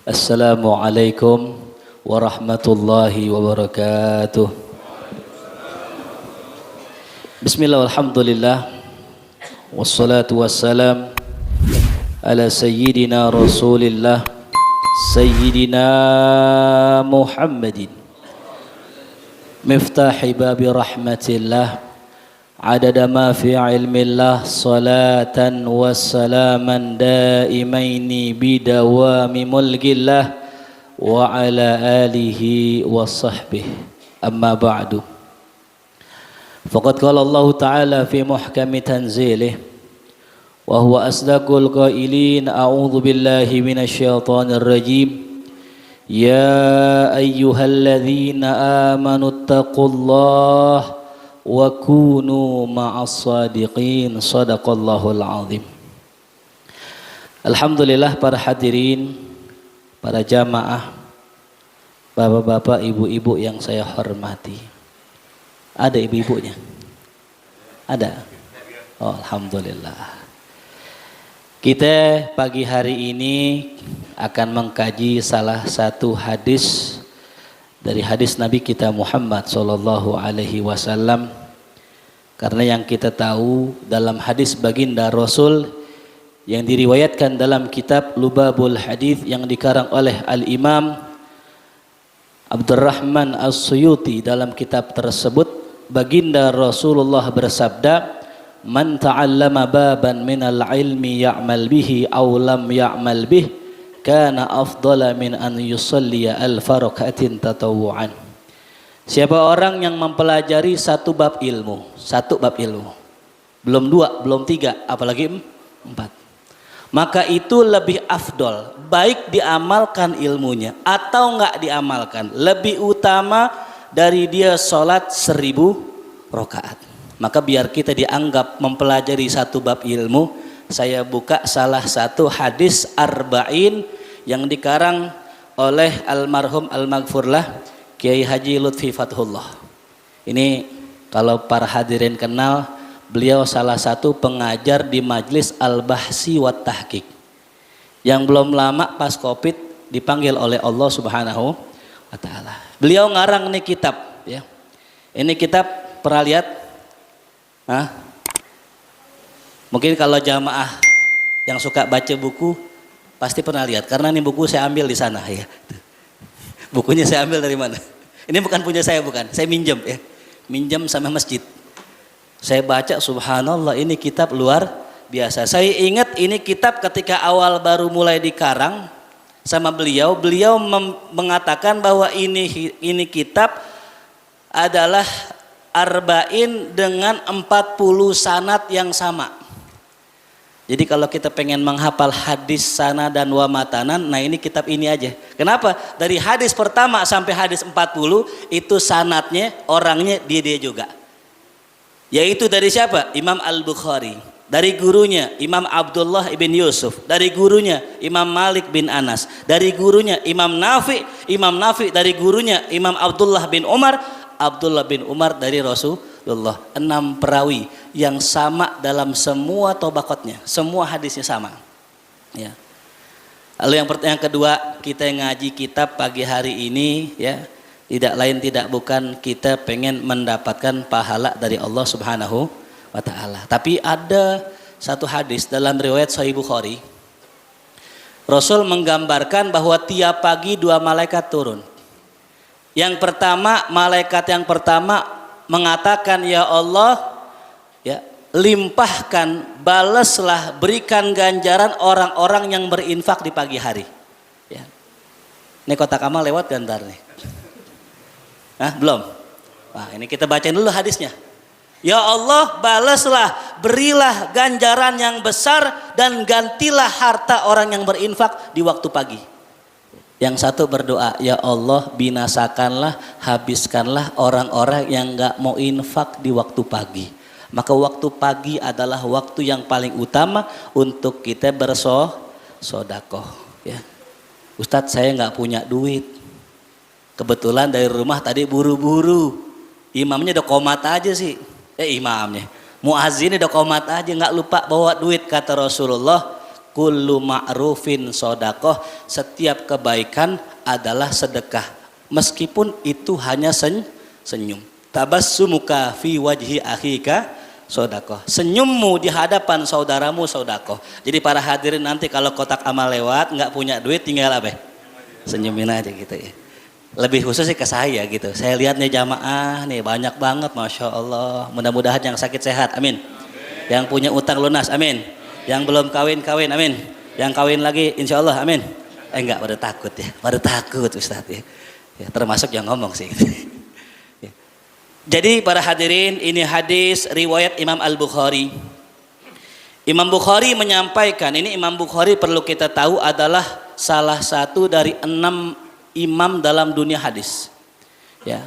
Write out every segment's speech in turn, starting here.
Assalamualaikum warahmatullahi wabarakatuh. Bismillah, alhamdulillah, wassalatu wassalam ala sayyidina rasulillah sayyidina Muhammadin miftahi babi rahmatillah adada ma fi ilmillah salatan wassalaman daimaini bidawami mulkillah wa ala alihi wa sahbihi amma ba'du. Faqad qala Allah ta'ala fi muhkami tanzilih wa huwa asdaqul qailin a'udzu billahi minasyaitonir rajim. Ya ayyuhalladzina amanu taqullaha wa kunu ma'as sadiqin. Shadaqallahul azim. Alhamdulillah, para hadirin, para jamaah, bapak-bapak, ibu-ibu yang saya hormati. Ada ibu-ibunya? Ada? Oh, alhamdulillah. Kita pagi hari ini akan mengkaji salah satu hadis dari hadis Nabi kita Muhammad sallallahu alaihi wasallam, karena yang kita tahu dalam hadis baginda Rasul yang diriwayatkan dalam kitab Lubabul Hadis yang dikarang oleh Al-Imam Abdurrahman As-Suyuti, dalam kitab tersebut baginda Rasulullah bersabda, man ta'allama baban minal ilmi ya'mal bihi aw lam ya'mal bihi kana afdala min an yusalliya alfa raka'atin tatawu'an. Siapa orang yang mempelajari satu bab ilmu, belum dua, belum tiga, apalagi empat, maka itu lebih afdol, baik diamalkan ilmunya atau enggak diamalkan, lebih utama dari dia sholat 1000 rakaat. Maka biar kita dianggap mempelajari satu bab ilmu, saya buka salah satu hadis arba'in yang dikarang oleh almarhum al-maghfurlah Kiai Haji Lutfi Fathullah. Ini kalau para hadirin kenal, beliau salah satu pengajar di Majlis Al-Bahsi wa Tahqiq yang belum lama pas Covid dipanggil oleh Allah Subhanahu wa taala. Beliau ngarang nih kitab, ya. Ini kitab pernah lihat? Hah? Mungkin kalau jamaah yang suka baca buku pasti pernah lihat, karena ini buku saya ambil di sana, ya. Bukunya saya ambil dari mana? Ini bukan punya saya, bukan. Saya minjem, ya. Minjem sama masjid. Saya baca, subhanallah, ini kitab luar biasa. Saya ingat ini kitab ketika awal baru mulai dikarang sama beliau mengatakan bahwa ini kitab adalah arba'in dengan 40 sanad yang sama. Jadi kalau kita pengen menghafal hadis sana dan wa matanan, nah ini kitab ini aja. Kenapa? Dari hadis pertama sampai hadis 40 itu sanadnya, orangnya dia juga. Yaitu dari siapa? Imam Al-Bukhari. Dari gurunya Imam Abdullah ibn Yusuf. Dari gurunya Imam Malik bin Anas. Dari gurunya Imam Nafi. Imam Nafi dari gurunya Imam Abdullah bin Umar. Abdullah bin Umar dari Rasulullah. 6 perawi yang sama dalam semua tobakotnya, semua hadisnya sama, ya. Lalu yang kedua, kita ngaji kitab pagi hari ini, ya, tidak lain tidak bukan kita pengen mendapatkan pahala dari Allah Subhanahu wa taala. Tapi ada satu hadis dalam riwayat Sahih Bukhari, Rasul menggambarkan bahwa tiap pagi 2 malaikat turun. Yang pertama, malaikat yang pertama mengatakan, ya Allah, ya, limpahkan, balaslah, berikan ganjaran orang-orang yang berinfak di pagi hari. Ya. Ini kotak amal lewat gantar nih. Nah, belum. Wah, ini kita bacain dulu hadisnya. Ya Allah, balaslah, berilah ganjaran yang besar dan gantilah harta orang yang berinfak di waktu pagi. Yang satu berdoa, ya Allah, binasakanlah, habiskanlah orang-orang yang gak mau infak di waktu pagi. Maka waktu pagi adalah waktu yang paling utama untuk kita bersodakoh, ya. Ustadz, saya gak punya duit. Kebetulan dari rumah tadi buru-buru. Imamnya udah komat aja sih. Imamnya. Muazzinnya udah komat aja, gak lupa bawa duit, kata Rasulullah. kullu ma'rufin sodakoh, setiap kebaikan adalah sedekah, meskipun itu hanya senyum. Tabassumuka fi wajhi akhika sodakoh, senyummu di hadapan saudaramu sodakoh. Jadi para hadirin nanti kalau kotak amal lewat nggak punya duit tinggal apa? Senyumin aja gitu ya. Lebih khusus sih ke saya gitu. Saya lihat nih jamaah nih banyak banget, masya Allah. Mudah-mudahan yang sakit sehat, amin. Yang punya utang lunas, amin. Yang belum kawin, amin. Yang kawin lagi, insya Allah, amin. Enggak, pada takut ya, pada takut Ustadz ya. Ya termasuk yang ngomong sih. Ya. Jadi para hadirin, ini hadis riwayat Imam Al-Bukhari. Imam Bukhari menyampaikan, ini Imam Bukhari perlu kita tahu adalah salah satu dari 6 imam dalam dunia hadis. Ya.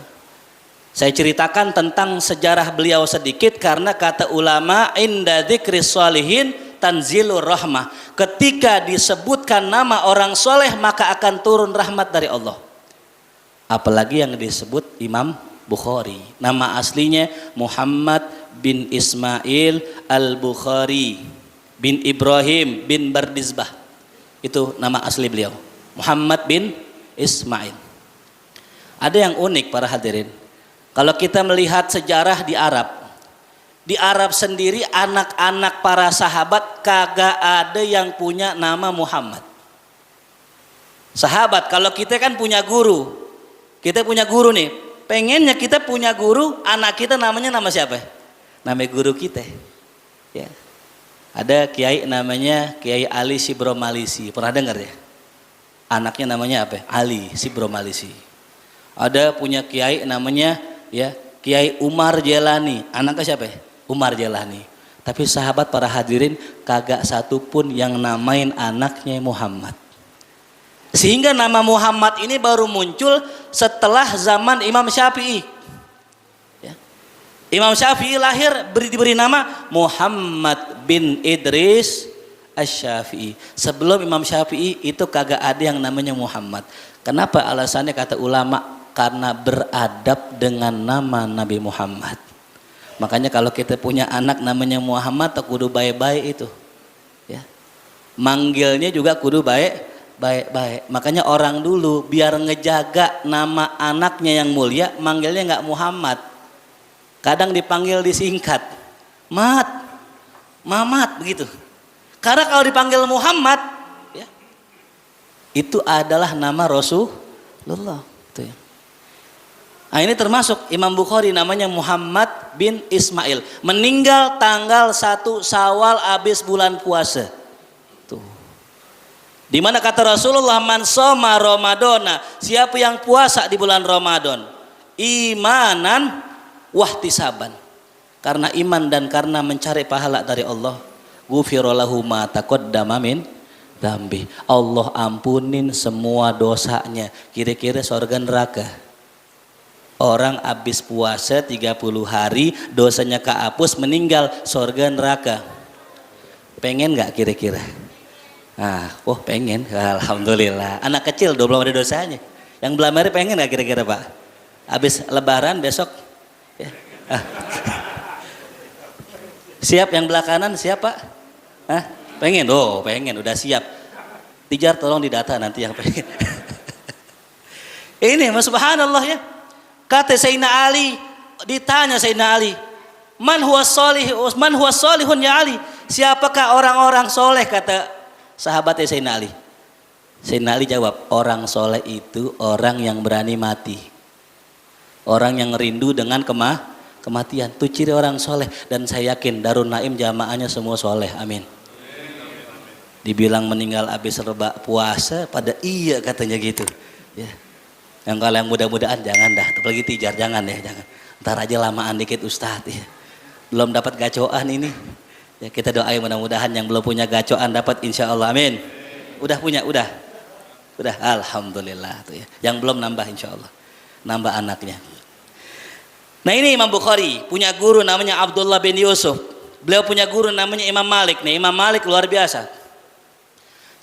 Saya ceritakan tentang sejarah beliau sedikit karena kata ulama inda dzikris sholihin tanzilur rahmah. Ketika disebutkan nama orang soleh maka akan turun rahmat dari Allah. Apalagi yang disebut Imam Bukhari. Nama aslinya Muhammad bin Ismail Al-Bukhari bin Ibrahim bin Bardizbah. Itu nama asli beliau. Muhammad bin Ismail. Ada yang unik para hadirin. Kalau kita melihat sejarah di Arab sendiri anak-anak para sahabat kagak ada yang punya nama Muhammad. Sahabat, kalau kita kan punya guru. Kita punya guru nih. Pengennya kita punya guru, anak kita namanya nama siapa? Nama guru kita. Ya. Ada kiai namanya Kiai Ali Sibromalisi. Pernah dengar ya? Anaknya namanya apa? Ali Sibromalisi. Ada punya kiai namanya ya Kiai Umar Jelani. Anaknya siapa? Umar Jelani. Tapi sahabat para hadirin kagak satu pun yang namain anaknya Muhammad. Sehingga nama Muhammad ini baru muncul setelah zaman Imam Syafi'i. Ya. Imam Syafi'i lahir diberi nama Muhammad bin Idris Asy-Syafi'i. Sebelum Imam Syafi'i itu kagak ada yang namanya Muhammad. Kenapa? Alasannya kata ulama karena beradab dengan nama Nabi Muhammad. Makanya kalau kita punya anak namanya Muhammad tak kudu baik-baik itu. Ya. Manggilnya juga kudu baik-baik. Makanya orang dulu biar ngejaga nama anaknya yang mulia manggilnya nggak Muhammad. Kadang dipanggil disingkat. Mamat begitu. Karena kalau dipanggil Muhammad, ya, itu adalah nama Rasulullah. Itu ya. Nah, ini termasuk Imam Bukhari namanya Muhammad bin Ismail. Meninggal tanggal 1 Syawal habis bulan puasa. Tuh. Di mana kata Rasulullah man shoma Ramadana, siapa yang puasa di bulan Ramadan, imanan wahtisaban. Karena iman dan karena mencari pahala dari Allah. Ghufira lahu ma taqaddama min dzambi. Allah ampunin semua dosanya. Kira-kira surga neraka. Orang habis puasa 30 hari, dosanya kehapus, meninggal, surga neraka. Pengen nggak kira-kira? Ah, oh pengen. Alhamdulillah. Anak kecil belum ada dosanya. Yang belamari pengen nggak kira-kira Pak? Habis Lebaran besok. Ya. Ah. Siap yang belakangan siap Pak? Hah? Pengen? Oh pengen, udah siap. Tijar tolong didata nanti yang pengen. Ini subhanallah ya. Kata Sayyidina Ali, ditanya Sayyidina Ali, man huwa solihun ya Ali? Siapakah orang-orang soleh? Kata sahabatnya Sayyidina Ali. Sayyidina Ali jawab, orang soleh itu orang yang berani mati. Orang yang rindu dengan kematian. Itu ciri orang soleh. Dan saya yakin Darun Naim jamaahnya semua soleh. Amin. Dibilang meninggal habis puasa pada iya katanya gitu ya. Yang kalau yang mudah-mudahan jangan dah, apalagi tijar jangan ya, jangan. Ntar aja lamaan dikit Ustadz ya. Belum dapat gacoan ini. Ya kita doain mudah-mudahan yang belum punya gacoan dapat insya Allah, amin. Udah punya, udah, alhamdulillah tuh ya. Yang belum nambah insya Allah, nambah anaknya. Nah ini Imam Bukhari punya guru namanya Abdullah bin Yusuf. Beliau punya guru namanya Imam Malik. Nih Imam Malik luar biasa.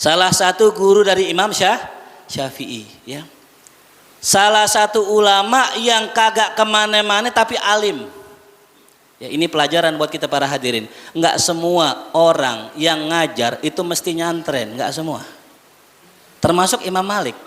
Salah satu guru dari Imam Syafi'i ya. Salah satu ulama yang kagak kemana-mana tapi alim. Ya, ini pelajaran buat kita para hadirin. Enggak semua orang yang ngajar itu mesti nyantren, enggak semua. Termasuk Imam Malik.